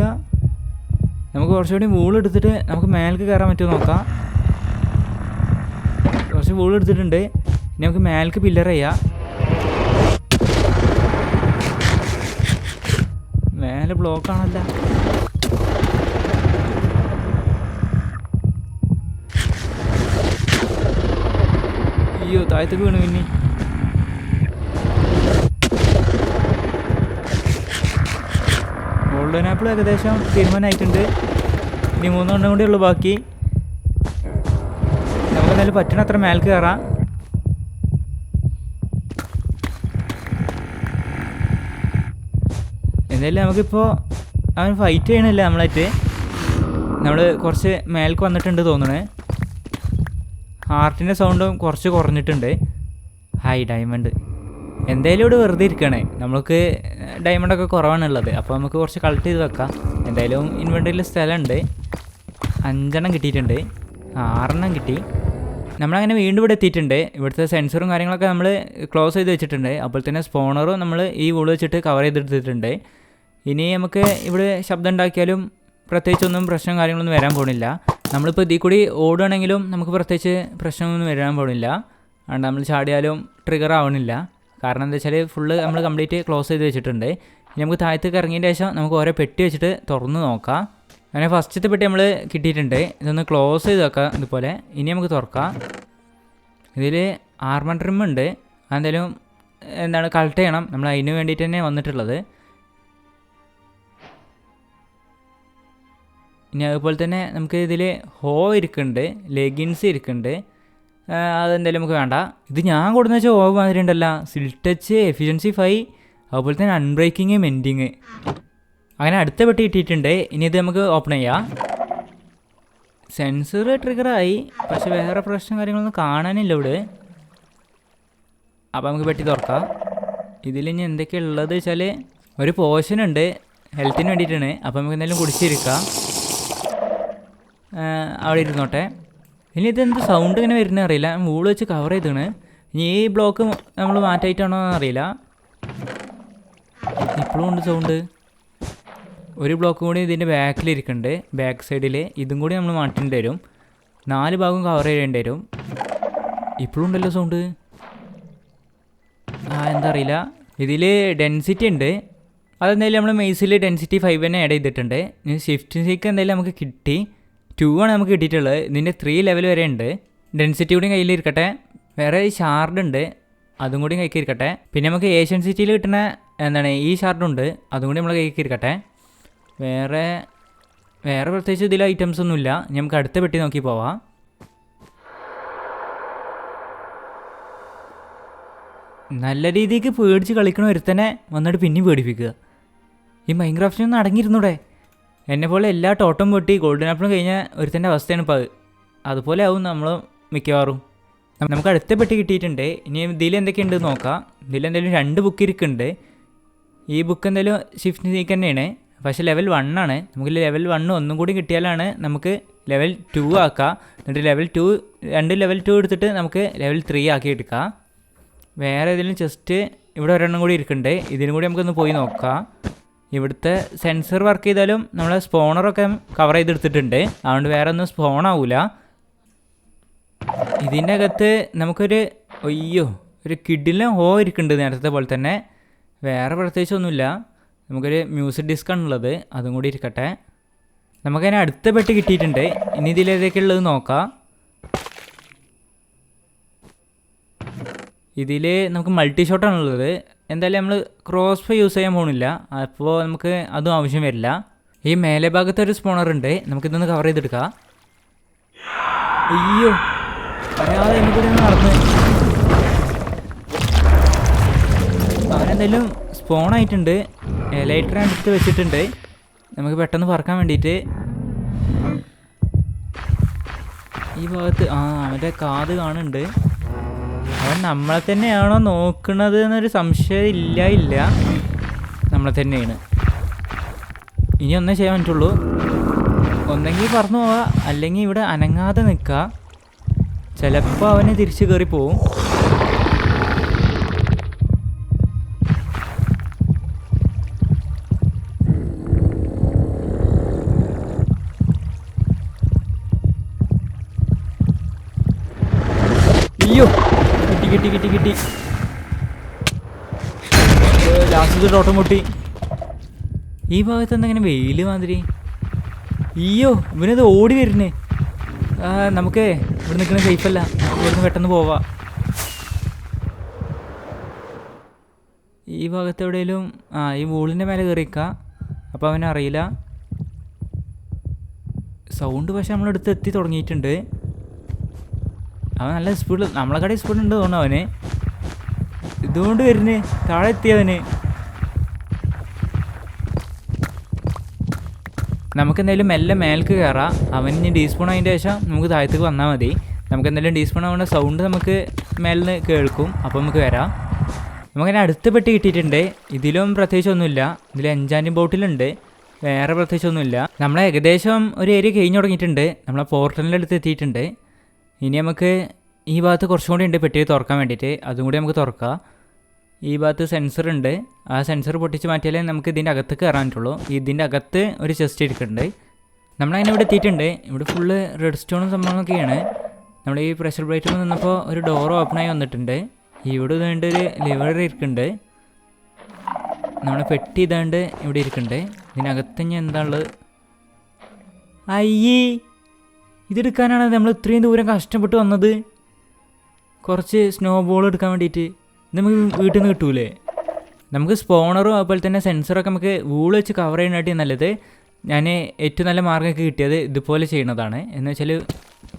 നമുക്ക് കുറച്ചുകൂടി വൂളെടുത്തിട്ട് നമുക്ക് മേലേക്ക് കയറാൻ പറ്റുമോ നോക്കാം. കുറച്ച് വൂളെടുത്തിട്ടുണ്ട്. ഇനി നമുക്ക് മേലേക്ക് പില്ലർ ചെയ്യാം. മേലെ ബ്ലോക്കാണല്ല. അയ്യോ, താഴത്തേക്ക് വീണു. പിന്നെ ഗോൾഡൻ ആപ്പിൾ ഏകദേശം തീരുമാനമായിട്ടുണ്ട്. ഇനി 3 എണ്ണം കൂടെ ഉള്ളു ബാക്കി. നമുക്ക് എന്തായാലും പറ്റണ അത്ര മേലേക്ക് കയറാം. എന്തായാലും നമുക്കിപ്പോൾ അവൻ ഫൈറ്റ് ചെയ്യണില്ല നമ്മളായിട്ട്. നമ്മൾ കുറച്ച് മേലേക്ക് വന്നിട്ടുണ്ട് തോന്നണേ. ഹാർട്ടിൻ്റെ സൗണ്ടും കുറച്ച് കുറഞ്ഞിട്ടുണ്ട്. Hi diamond. എന്തായാലും ഇവിടെ വെറുതെ ഇരിക്കണേ. നമുക്ക് ഡയമണ്ടൊക്കെ കുറവാണുള്ളത്. അപ്പോൾ നമുക്ക് കുറച്ച് കളക്ട് ചെയ്ത് വെക്കാം. എന്തായാലും ഇൻവെൻ്ററിയിൽ സ്ഥലമുണ്ട്. 5 എണ്ണം കിട്ടിയിട്ടുണ്ട്. 6 എണ്ണം കിട്ടി. നമ്മളങ്ങനെ വീണ്ടും ഇവിടെ എത്തിയിട്ടുണ്ട്. ഇവിടുത്തെ സെൻസറും കാര്യങ്ങളൊക്കെ നമ്മൾ ക്ലോസ് ചെയ്ത് വെച്ചിട്ടുണ്ട്. അപ്പോൾ തന്നെ സ്പോണറും നമ്മൾ ഈ വൂള് വെച്ചിട്ട് കവർ ചെയ്തെടുത്തിട്ടുണ്ട്. ഇനി നമുക്ക് ഇവിടെ ശബ്ദം ഉണ്ടാക്കിയാലും പ്രത്യേകിച്ചൊന്നും പ്രശ്നം കാര്യങ്ങളൊന്നും വരാൻ പോകുന്നില്ല. നമ്മളിപ്പോൾ ഇതിൽ കൂടി ഓടുകയാണെങ്കിലും നമുക്ക് പ്രത്യേകിച്ച് പ്രശ്നമൊന്നും വരാൻ പോകുന്നില്ല. അതുകൊണ്ട് നമ്മൾ ചാടിയാലും ട്രിഗർ ആവണില്ല. കാരണം എന്താ വെച്ചാൽ ഫുള്ള് നമ്മൾ കംപ്ലീറ്റ് ക്ലോസ് ചെയ്ത് വെച്ചിട്ടുണ്ട്. ഇനി നമുക്ക് താഴത്തേക്ക് ഇറങ്ങിയതിൻ്റെ ശേഷം നമുക്ക് ഓരോ പെട്ടി വെച്ചിട്ട് തുറന്ന് നോക്കാം. അങ്ങനെ ഫസ്റ്റത്തെ പെട്ടി നമ്മൾ കിട്ടിയിട്ടുണ്ട്. ഇതൊന്ന് ക്ലോസ് ചെയ്ത് വെക്കാം ഇതുപോലെ. ഇനി നമുക്ക് തുറക്കാം. ഇതിൽ ആർമർ ട്രിം ഉണ്ട്. അതെന്തായാലും കളക്ട് ചെയ്യണം. നമ്മൾ അതിന് വേണ്ടിയിട്ട് തന്നെ വന്നിട്ടുള്ളത്. ഇനി അതുപോലെ തന്നെ നമുക്ക് ഇതിൽ ഹോ ഇരിക്കുന്നുണ്ട്, ലെഗിൻസ് ഇരിക്കുന്നുണ്ട്. അതെന്തായാലും നമുക്ക് വേണ്ട. ഇത് ഞാൻ കൊടുക്കുന്ന വെച്ചാൽ ഹോ മാതിരി ഉണ്ടല്ലോ. സിൽട്ടച്ച്, എഫിഷ്യൻസി 5, അതുപോലെ തന്നെ അൺബ്രേക്കിങ്, മെൻഡിങ്. അങ്ങനെ അടുത്ത പെട്ടി കിട്ടിയിട്ടുണ്ട്. ഇനി ഇത് നമുക്ക് ഓപ്പൺ ചെയ്യാം. സെൻസർ ട്രിഗറായി, പക്ഷെ വേറെ പ്രശ്നം കാര്യങ്ങളൊന്നും കാണാനില്ല ഇവിടെ. അപ്പോൾ നമുക്ക് പെട്ടി തുറക്കാം. ഇതിൽ ഇനി എന്തൊക്കെയാണ് ഉള്ളത് വെച്ചാൽ ഒരു പോഷൻ ഉണ്ട്, ഹെൽത്തിന് വേണ്ടിയിട്ടാണ്. അപ്പോൾ നമുക്ക് എന്തെങ്കിലും കുടിച്ചിരിക്കാം. അവിടെ ഇരുന്നോട്ടെ. ഇനി ഇതെന്ത് സൗണ്ട് ഇങ്ങനെ വരുന്നത് അറിയില്ല. വൂള് വെച്ച് കവർ ചെയ്താണ്. ഇനി ഈ ബ്ലോക്ക് നമ്മൾ മാറ്റായിട്ടാണോ എന്നറിയില്ല. ഇപ്പോഴും ഉണ്ട് സൗണ്ട്. ഒരു ബ്ലോക്ക് കൂടി ഇതിൻ്റെ ബാക്കിലിരിക്കുന്നുണ്ട്, ബാക്ക് സൈഡിൽ. ഇതും കൂടി നമ്മൾ മാറ്റേണ്ടി വരും. 4 ഭാഗം കവർ ചെയ്യേണ്ടി വരും. ഇപ്പോഴും ഉണ്ടല്ലോ സൗണ്ട്. എന്താ അറിയില്ല. ഇതിൽ ഡെൻസിറ്റി ഉണ്ട്. അതെന്തായാലും നമ്മൾ മെയ്സിൽ ഡെൻസിറ്റി 5 തന്നെ ആഡ് ചെയ്തിട്ടുണ്ട്. ഷിഫ്റ്റ് സീക്ക് എന്തായാലും നമുക്ക് കിട്ടി. 2 ആണ് നമുക്ക് കിട്ടിയിട്ടുള്ളത്. ഇതിൻ്റെ 3 ലെവൽ വരെ ഉണ്ട്. ഡെൻസിറ്റി കൂടി കയ്യിലിരിക്കട്ടെ. വേറെ ഈ ഷാർഡ് ഉണ്ട്, അതും കൂടി കൈക്കിരിക്കട്ടെ. പിന്നെ നമുക്ക് ഏഷ്യൻ സിറ്റിയിൽ കിട്ടുന്ന ഈ ഷാർഡുണ്ട്, അതും കൂടി നമ്മൾ കൈക്കിരിക്കട്ടെ. വേറെ പ്രത്യേകിച്ച് ഇതിൽ ഐറ്റംസ് ഒന്നുമില്ല. നമുക്ക് അടുത്ത പെട്ടി നോക്കി പോവാം. നല്ല രീതിക്ക് പേടിച്ച് കളിക്കണ ഒരുത്തനെ വന്നിട്ട് പിന്നെയും പേടിപ്പിക്കുക. ഈ മൈൻക്രാഫ്റ്റിനൊന്നും അടങ്ങിയിരുന്നൂടെ? എന്നെപ്പോലെ എല്ലാ ടോട്ടം പൊട്ടി ഗോൾഡൻ ആപ്പിളും കഴിഞ്ഞ ഒരുത്തൻ്റെ അവസ്ഥയാണ് ഇപ്പോൾ. അതുപോലെ ആവും നമ്മൾ മിക്കവാറും. നമുക്ക് അടുത്ത പെട്ടി കിട്ടിയിട്ടുണ്ട്. ഇനി ഇതിൽ എന്തൊക്കെയുണ്ട് നോക്കാം. ഇതിലെന്തെങ്കിലും 2 ബുക്ക് ഇരിക്കുന്നുണ്ട്. ഈ ബുക്ക് എന്തായാലും ഷിഫ്റ്റ് സീക്ക് തന്നെയാണ്, പക്ഷേ ലെവൽ 1 ആണ്. നമുക്ക് ലെവൽ 1 ഒന്നും കൂടി കിട്ടിയാലാണ് നമുക്ക് ലെവൽ 2 ആക്കാം. എന്നിട്ട് ലെവൽ 2 എടുത്തിട്ട് നമുക്ക് ലെവൽ 3 ആക്കി എടുക്കാം. വേറെ ഏതെങ്കിലും ചെസ്റ്റ് ഇവിടെ ഒരെണ്ണം കൂടി ഇരിക്കുന്നുണ്ട്. ഇതിനും കൂടി നമുക്കൊന്ന് പോയി നോക്കാം. ഇവിടുത്തെ സെൻസർ വർക്ക് ചെയ്താലും നമ്മളെ സ്പോണറൊക്കെ കവർ ചെയ്തെടുത്തിട്ടുണ്ട്, അതുകൊണ്ട് വേറെ ഒന്നും സ്പോൺ ആവില്ല. ഇതിൻ്റെ അകത്ത് നമുക്കൊരു ഒരു കിഡിലെ ഇരിക്കുന്നുണ്ട് നേരത്തെ പോലെ തന്നെ. വേറെ പ്രത്യേകിച്ചൊന്നുമില്ല. നമുക്കൊരു മ്യൂസിക് ഡിസ്കാണുള്ളത്, അതും കൂടി ഇരിക്കട്ടെ. നമുക്കതിന് അടുത്ത പെട്ടി കിട്ടിയിട്ടുണ്ട്. ഇനി ഇതിലേതൊക്കെ ഉള്ളത് നോക്കാം. ഇതിൽ നമുക്ക് മൾട്ടി ഷോട്ടാണുള്ളത്. എന്തായാലും നമ്മൾ ക്രോസ് ഫയർ യൂസ് ചെയ്യാൻ പോകുന്നില്ല, അപ്പോൾ നമുക്ക് അതും ആവശ്യം വരില്ല. ഈ മേലെ ഭാഗത്ത് ഒരു സ്പോണർ ഉണ്ട്, നമുക്കിതൊന്ന് കവർ ചെയ്തെടുക്കാം. അറിയാതെ എനിക്കൂടെ നടന്ന് അവനെന്തായാലും സ്പോണായിട്ടുണ്ട്. ലൈറ്റർ എടുത്ത് വെച്ചിട്ടുണ്ട് നമുക്ക് പെട്ടെന്ന് പറക്കാൻ വേണ്ടിയിട്ട്. ഈ ഭാഗത്ത് അവൻ്റെ കാത് കാണുന്നുണ്ട്. അവൻ നമ്മളെ തന്നെയാണോ നോക്കണത് എന്നൊരു സംശയം ഇല്ല, നമ്മളെ തന്നെയാണ്. ഇനി ഒന്നേ ചെയ്യാൻ പറ്റുള്ളൂ, ഒന്നെങ്കിൽ പറന്നു പോവുക, അല്ലെങ്കിൽ ഇവിടെ അനങ്ങാതെ നിൽക്കുക. ചിലപ്പോൾ അവന് തിരിച്ച് കയറി പോവും. കിട്ടി ലാസ്റ്റ് ടോട്ടം പൊട്ടി. ഈ ഭാഗത്ത് എന്തെങ്കിലും വെയിൽ മാതിരി. ഇവനത് ഓടി വരുന്നേ. നമുക്ക് ഇവിടെ നിൽക്കുന്നത് സേഫല്ല, ഇവിടുന്ന് പെട്ടെന്ന് പോവാം. ഈ ഭാഗത്ത് എവിടെയെങ്കിലും ഈ വൂളിൻ്റെ മേലെ കയറിക്കാം, അപ്പോൾ അവനറിയില്ല. സൗണ്ട് പക്ഷെ നമ്മളടുത്ത് എത്തി തുടങ്ങിയിട്ടുണ്ട്. അവൻ നല്ല സ്പീഡിൽ, നമ്മളെ കടയിൽ സ്പീഡുണ്ട് തോന്നുന്നു അവന്. ഇതുകൊണ്ട് വരുന്നേ താഴെ എത്തിയവന്. നമുക്കെന്തായാലും മെല്ലെ മേൽക്ക് കയറാം. അവൻ ഇനി ഡീസ്പോൺ ആയതിൻ്റെ ശേഷം നമുക്ക് താഴത്തേക്ക് വന്നാൽ മതി. നമുക്കെന്തായാലും ഡീസ്പോൺ ആവുന്ന സൗണ്ട് നമുക്ക് മേലിൽ നിന്ന് കേൾക്കും, അപ്പോൾ നമുക്ക് വരാം. നമുക്കതിന് അടുത്ത പെട്ടി കിട്ടിയിട്ടുണ്ട്. ഇതിലും പ്രത്യേകിച്ചൊന്നുമില്ല. ഇതിൽ എൻചാൻറ്റിങ് ബോട്ടിലുണ്ട്, വേറെ പ്രത്യേകിച്ചൊന്നുമില്ല. നമ്മളെ ഏകദേശം ഒരു ഏരിയ കഴിഞ്ഞ് തുടങ്ങിയിട്ടുണ്ട്. നമ്മളെ പോർട്ടലിൻ്റെ അടുത്ത് എത്തിയിട്ടുണ്ട്. ഇനി നമുക്ക് ഈ ഭാഗത്ത് കുറച്ചും കൂടി ഉണ്ട് പെട്ടി തുറക്കാൻ വേണ്ടിയിട്ട്, അതും കൂടി നമുക്ക് തുറക്കാം. ഈ ഭാഗത്ത് സെൻസർ ഉണ്ട്, ആ സെൻസർ പൊട്ടിച്ച് മാറ്റിയാലേ നമുക്ക് ഇതിൻ്റെ അകത്ത് കയറാൻ പറ്റുള്ളൂ. ഇതിൻ്റെ അകത്ത് ഒരു ചെസ്റ്റ് ഇരിക്കുന്നുണ്ട്. നമ്മളതിനെ ഇവിടെ എത്തിയിട്ടുണ്ട്. ഇവിടെ ഫുള്ള് റെഡ് സ്റ്റോണും സംഭവങ്ങളൊക്കെയാണ്. നമ്മൾ ഈ പ്രഷർ ബ്രേറ്റിൽ നിന്നപ്പോൾ ഒരു ഡോർ ഓപ്പണായി വന്നിട്ടുണ്ട്. ഇവിടെ ഇതുകൊണ്ട് ഒരു ലിവർ ഇരിക്കുന്നുണ്ട്. നമ്മളെ പെട്ടി ഇതാണ്ട് ഇവിടെ ഇരിക്കുന്നുണ്ട്. ഇതിനകത്ത് ഇനി എന്താ ഉള്ളത്? ഇതെടുക്കാനാണ് നമ്മൾ ഇത്രയും ദൂരം കഷ്ടപ്പെട്ട് വന്നത്. കുറച്ച് സ്നോ ബോൾ എടുക്കാൻ വേണ്ടിയിട്ട്. നമുക്ക് വീട്ടിൽ നിന്ന് കിട്ടൂലേ? നമുക്ക് സ്പോണറും അതുപോലെ തന്നെ സെൻസറൊക്കെ നമുക്ക് വൂൾ വെച്ച് കവർ ചെയ്യാനായിട്ട് നല്ലത്. ഞാൻ ഏറ്റവും നല്ല മാർഗ്ഗമൊക്കെ കിട്ടിയത് ഇതുപോലെ ചെയ്യുന്നതാണ്. എന്ന് വെച്ചാൽ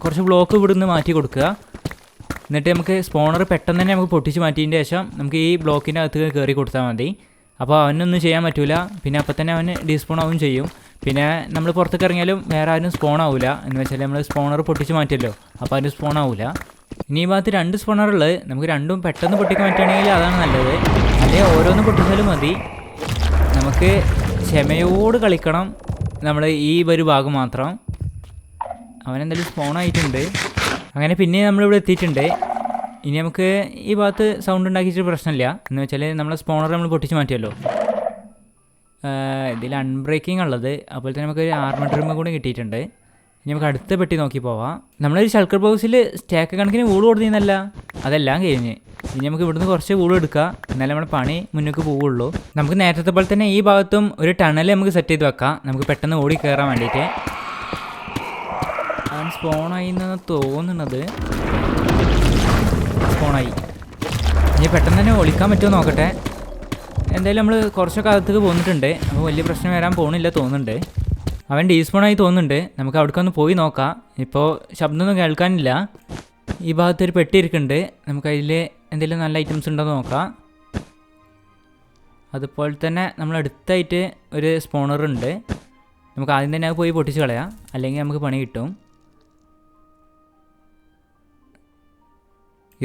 കുറച്ച് ബ്ലോക്ക് ഇവിടുന്ന് മാറ്റി കൊടുക്കുക. എന്നിട്ട് നമുക്ക് സ്പോണർ പെട്ടെന്ന് തന്നെ നമുക്ക് പൊട്ടിച്ച് മാറ്റിയതിൻ്റെ ശേഷം നമുക്ക് ഈ ബ്ലോക്കിൻ്റെ അകത്ത് കയറി കൊടുത്താൽ മതി. അപ്പോൾ അവനൊന്നും ചെയ്യാൻ പറ്റില്ല. പിന്നെ അപ്പം തന്നെ അവന് ഡീസ്പോൺ ആവും ചെയ്യും. പിന്നെ നമ്മൾ പുറത്തേക്ക് ഇറങ്ങിയാലും വേറെ ആരും സ്പോൺ ആവില്ല. എന്ന് വെച്ചാൽ നമ്മൾ സ്പോണർ പൊട്ടിച്ച് മാറ്റിയല്ലോ, അപ്പോൾ അതിന് സ്പോൺ ആവില്ല. ഇനി ഈ ഭാഗത്ത് 2 സ്പോണറുള്ളത്. നമുക്ക് രണ്ടും പെട്ടെന്ന് പൊട്ടിക്കാൻ പറ്റുകയാണെങ്കിൽ അതാണ് നല്ലത്. അല്ലെങ്കിൽ ഓരോന്നും പൊട്ടിച്ചാലും മതി. നമുക്ക് ക്ഷമയോട് കളിക്കണം നമ്മൾ ഈ ഒരു ഭാഗം മാത്രം. അവനെന്തായാലും സ്പോണായിട്ടുണ്ട്. അങ്ങനെ പിന്നെ നമ്മളിവിടെ എത്തിയിട്ടുണ്ട്. ഇനി നമുക്ക് ഈ ഭാഗത്ത് സൗണ്ട് ഉണ്ടാക്കിയിട്ട് പ്രശ്നമില്ല. എന്ന് വെച്ചാൽ നമ്മളെ സ്പോണർ നമ്മൾ പൊട്ടിച്ച് മാറ്റിയല്ലോ. ഇതിൽ അൺബ്രേക്കിംഗ് ഉള്ളത്. അതുപോലെ തന്നെ നമുക്കൊരു ആർമഡ് റൂം കൂടി കിട്ടിയിട്ടുണ്ട്. ഇനി നമുക്ക് അടുത്ത പെട്ടി നോക്കി പോവാം. നമ്മളൊരു ഷൾക്കർ ബോക്സിൽ സ്റ്റാക്ക് കണക്കിന് വൂൾ കൊടുത്തിരുന്നല്ല, അതെല്ലാം കഴിഞ്ഞ്. ഇനി നമുക്ക് ഇവിടുന്ന് കുറച്ച് വൂൾ എടുക്കുക, എന്നാലും നമ്മുടെ പണി മുന്നോട്ട് പോവുള്ളൂ. നമുക്ക് നേരത്തെ പോലെ തന്നെ ഈ ഭാഗത്തും ഒരു ടണൽ നമുക്ക് സെറ്റ് ചെയ്ത് വെക്കാം, നമുക്ക് പെട്ടെന്ന് ഓടി കയറാൻ വേണ്ടിയിട്ട്. സ്പോണായി എന്നാണ് തോന്നുന്നത്. സ്പോണായി. ഇനി പെട്ടെന്ന് തന്നെ ഒളിക്കാൻ പറ്റുമോ നോക്കട്ടെ. എന്തായാലും നമ്മൾ കുറച്ചൊക്കെ അകത്തേക്ക് പോന്നിട്ടുണ്ട്. അപ്പോൾ വലിയ പ്രശ്നം വരാൻ പോകുന്നില്ല തോന്നുന്നുണ്ട്. അവൻ ഡീസ്പോണായി തോന്നുന്നുണ്ട്. നമുക്ക് അവിടേക്കൊന്ന് പോയി നോക്കാം. ഇപ്പോൾ ശബ്ദമൊന്നും കേൾക്കാനില്ല. ഈ ഭാഗത്തൊരു പെട്ടി ഇരിക്കുന്നുണ്ട്. നമുക്കതിൽ എന്തെങ്കിലും നല്ല ഐറ്റംസ് ഉണ്ടോ എന്ന് നോക്കാം. അതുപോലെ തന്നെ നമ്മളടുത്തായിട്ട് ഒരു സ്പോണറുണ്ട്. നമുക്ക് ആദ്യം തന്നെ അത് പോയി പൊട്ടിച്ച് കളയാം, അല്ലെങ്കിൽ നമുക്ക് പണി കിട്ടും.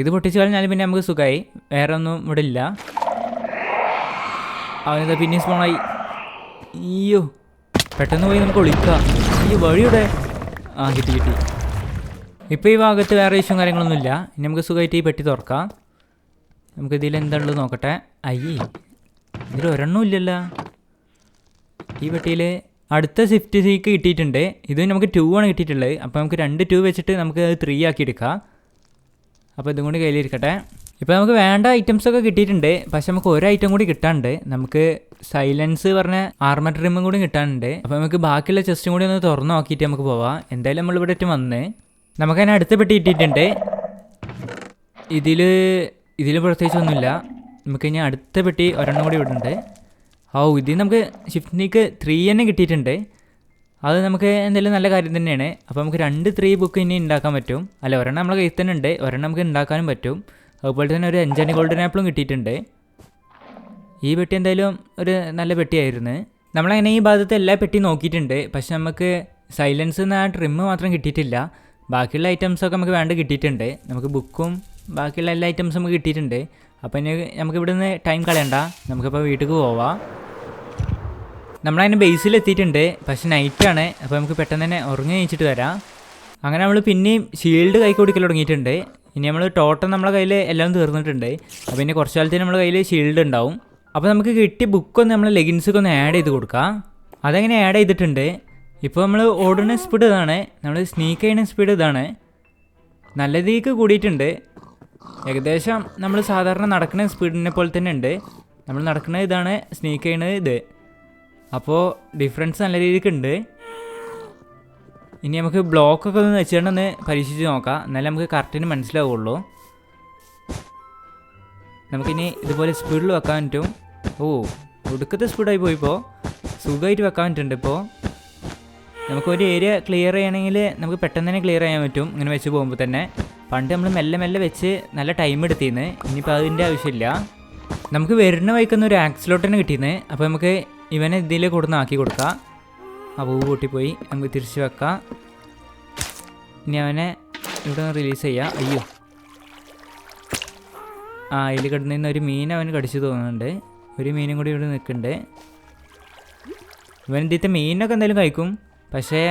ഇത് പൊട്ടിച്ച് കളഞ്ഞാൽ പിന്നെ നമുക്ക് സുഖമായി. വേറെ ഒന്നും ഇവിടെ ഇല്ല. അവനിതാ പിന്നെയും സ്പോണായി. അയ്യോ, പെട്ടെന്ന് പോയി നമുക്ക് ഒളിക്കാം. ഈ വഴിയുടെ കിട്ടി. ഇപ്പോൾ ഈ ഭാഗത്ത് വേറെ ഇഷ്യൂം കാര്യങ്ങളൊന്നുമില്ല. ഇനി നമുക്ക് സുഖമായിട്ട് ഈ പെട്ടി തുറക്കാം. നമുക്ക് ഇതിൽ എന്താണുള്ളത് നോക്കട്ടെ. അയ്യേ, ഇതിൽ ഒരെണ്ണം ഇല്ലല്ലോ. ഈ പെട്ടിയിൽ അടുത്ത സ്വിഫ്റ്റ് സീക്ക് കിട്ടിയിട്ടുണ്ട്. ഇത് നമുക്ക് 2 ആണ് കിട്ടിയിട്ടുള്ളത്. അപ്പോൾ നമുക്ക് 2 വെച്ചിട്ട് നമുക്ക് 3 ആക്കി എടുക്കാം. അപ്പോൾ ഇതും കൂടി കയ്യിലിരിക്കട്ടെ. ഇപ്പോൾ നമുക്ക് വേണ്ട ഐറ്റംസൊക്കെ കിട്ടിയിട്ടുണ്ട്. പക്ഷെ നമുക്ക് ഒരു ഐറ്റം കൂടി കിട്ടാനുണ്ട്. നമുക്ക് സൈലൻസ് പറഞ്ഞ ആർമർ ട്രിമ്മും കൂടി കിട്ടാനുണ്ട്. അപ്പോൾ നമുക്ക് ബാക്കിയുള്ള ചെസ്റ്റും കൂടി ഒന്ന് തുറന്ന് നോക്കിയിട്ട് നമുക്ക് പോവാം. എന്തായാലും നമ്മളിവിടെ വന്ന് നമുക്കതിനെ അടുത്ത പെട്ടി കിട്ടിയിട്ടുണ്ട്. ഇതിൽ പ്രത്യേകിച്ചൊന്നുമില്ല. നമുക്ക് ഇനി അടുത്ത പെട്ടി ഒരെണ്ണം കൂടി ഇവിടുണ്ട്. ഇതിൽ നമുക്ക് ഷിഫ്റ്റിനിക്ക് 3 തന്നെ കിട്ടിയിട്ടുണ്ട്. അത് നമുക്ക് എന്തെങ്കിലും നല്ല കാര്യം തന്നെയാണ്. അപ്പോൾ നമുക്ക് 2 3 ബുക്ക് ഇനി ഉണ്ടാക്കാൻ പറ്റും. അല്ല, ഒരെണ്ണം നമ്മളെ കയ്യിൽ തന്നെ ഉണ്ട്, ഒരെണ്ണം നമുക്ക് ഉണ്ടാക്കാനും പറ്റും. അതുപോലെ തന്നെ ഒരു 5 ഗോൾഡൻ ആപ്പിളും കിട്ടിയിട്ടുണ്ട്. ഈ പെട്ടി എന്തായാലും ഒരു നല്ല പെട്ടിയായിരുന്നു. നമ്മളങ്ങനെ ഈ ഭാഗത്ത് എല്ലാ പെട്ടിയും നോക്കിയിട്ടുണ്ട്. പക്ഷെ നമുക്ക് സൈലൻസ് എന്ന ട്രിമ്മ് മാത്രം കിട്ടിയിട്ടില്ല. ബാക്കിയുള്ള ഐറ്റംസൊക്കെ നമുക്ക് വേണ്ട കിട്ടിയിട്ടുണ്ട്. നമുക്ക് ബുക്കും ബാക്കിയുള്ള എല്ലാ ഐറ്റംസും നമുക്ക് കിട്ടിയിട്ടുണ്ട്. അപ്പോൾ ഇനി നമുക്ക് ഇവിടെ നിന്ന് ടൈം കളയണ്ട, നമുക്കിപ്പോൾ വീട്ടിലേക്ക് പോവാം. നമ്മളതിന് ബേസിലെത്തിയിട്ടുണ്ട്. പക്ഷെ നൈറ്റാണ്. അപ്പോൾ നമുക്ക് പെട്ടെന്ന് തന്നെ ഉറങ്ങി കഴിച്ചിട്ട് വരാം. അങ്ങനെ നമ്മൾ പിന്നെയും ഷീൽഡ് കൈ കൊടുക്കൽ തുടങ്ങിയിട്ടുണ്ട്. ഇനി നമ്മൾ ടോട്ടൽ നമ്മളെ കയ്യിൽ എല്ലാം തീർന്നിട്ടുണ്ട്. അപ്പോൾ ഇനി കുറച്ച് കാലത്തിന് നമ്മുടെ കയ്യിൽ ഷീൽഡ് ഉണ്ടാവും. അപ്പോൾ നമുക്ക് കിട്ടിയ ബുക്കൊന്ന് നമ്മൾ ലെഗിൻസൊക്കെ ഒന്ന് ആഡ് ചെയ്ത് കൊടുക്കാം. അതെങ്ങനെ ആഡ് ചെയ്തിട്ടുണ്ട്. ഇപ്പോൾ നമ്മൾ ഓടുന്ന സ്പീഡ് ഇതാണ്, നമ്മൾ സ്നീക്ക് ചെയ്യുന്ന സ്പീഡ് ഇതാണ്. നല്ല രീതിക്ക് കൂടിയിട്ടുണ്ട്. ഏകദേശം നമ്മൾ സാധാരണ നടക്കുന്ന സ്പീഡിനെ പോലെ തന്നെ ഉണ്ട്. നമ്മൾ നടക്കുന്നത് ഇതാണ്, സ്നീക്ക് ചെയ്യുന്നത് ഇത്. അപ്പോൾ ഡിഫറൻസ് നല്ല രീതിക്കുണ്ട്. ഇനി നമുക്ക് ബ്ലോക്കൊക്കെ ഒന്ന് വെച്ചിട്ടൊന്ന് പരീക്ഷിച്ച് നോക്കാം. എന്നാലും നമുക്ക് കറക്റ്റിന് മനസ്സിലാവുള്ളൂ. നമുക്കിനി ഇതുപോലെ സ്പീഡിൽ വെക്കാൻ പറ്റും. ഒടുക്കത്തെ സ്പീഡായി പോയിപ്പോൾ സുഖമായിട്ട് വെക്കാൻ പറ്റുന്നുണ്ട്. ഇപ്പോൾ നമുക്കൊരു ഏരിയ ക്ലിയർ ചെയ്യണമെങ്കിൽ നമുക്ക് പെട്ടെന്ന് തന്നെ ക്ലിയർ ചെയ്യാൻ പറ്റും ഇങ്ങനെ വെച്ച് പോകുമ്പോൾ തന്നെ. പണ്ട് നമ്മൾ മെല്ലെ വെച്ച് നല്ല ടൈം എടുത്തിരുന്നു. ഇനിയിപ്പോൾ അതിൻ്റെ ആവശ്യമില്ല. നമുക്ക് വരുന്ന വഴിക്കുന്ന ഒരു ആക്സിലോട്ടന് കിട്ടിയിരുന്നു. അപ്പോൾ നമുക്ക് ഇവനെ ഇതിൽ കൊടുന്ന് ആക്കി കൊടുക്കാം. ആ പൂ പൊട്ടിപ്പോയി, നമുക്ക് തിരിച്ച് വെക്കാം. ഇനി അവനെ ഇവിടെ നിന്ന് റിലീസ് ചെയ്യാം. അയ്യോ, അതിൽ കിടന്നിരുന്ന ഒരു മീൻ അവന് കടിച്ചു തോന്നുന്നുണ്ട്. ഒരു മീനും കൂടി ഇവിടെ നിൽക്കുന്നുണ്ട്. ഇവൻ ഇതിത്തെ മീനൊക്കെ എന്തായാലും കഴിക്കും. പക്ഷേ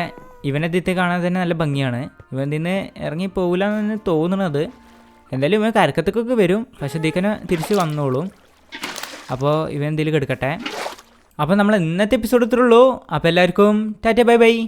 ഇവനെത്തിത്തെ കാണാൻ തന്നെ നല്ല ഭംഗിയാണ്. ഇവൻ ഇതിന്ന് ഇറങ്ങി പോകില്ല എന്നാണ് തോന്നുന്നത്. എന്തായാലും ഇവൻ കരക്കത്തേക്കൊക്കെ വരും. പക്ഷേ ഇതിക്കനെ തിരിച്ച് വന്നോളും. അപ്പോൾ ഇവൻ എന്തെങ്കിലും എടുക്കട്ടെ. അപ്പോൾ നമ്മൾ ഇന്നത്തെ എപ്പിസോഡ് ഇത്രയുള്ളൂ. അപ്പോൾ എല്ലാവർക്കും ടാറ്റ ബൈ ബൈ.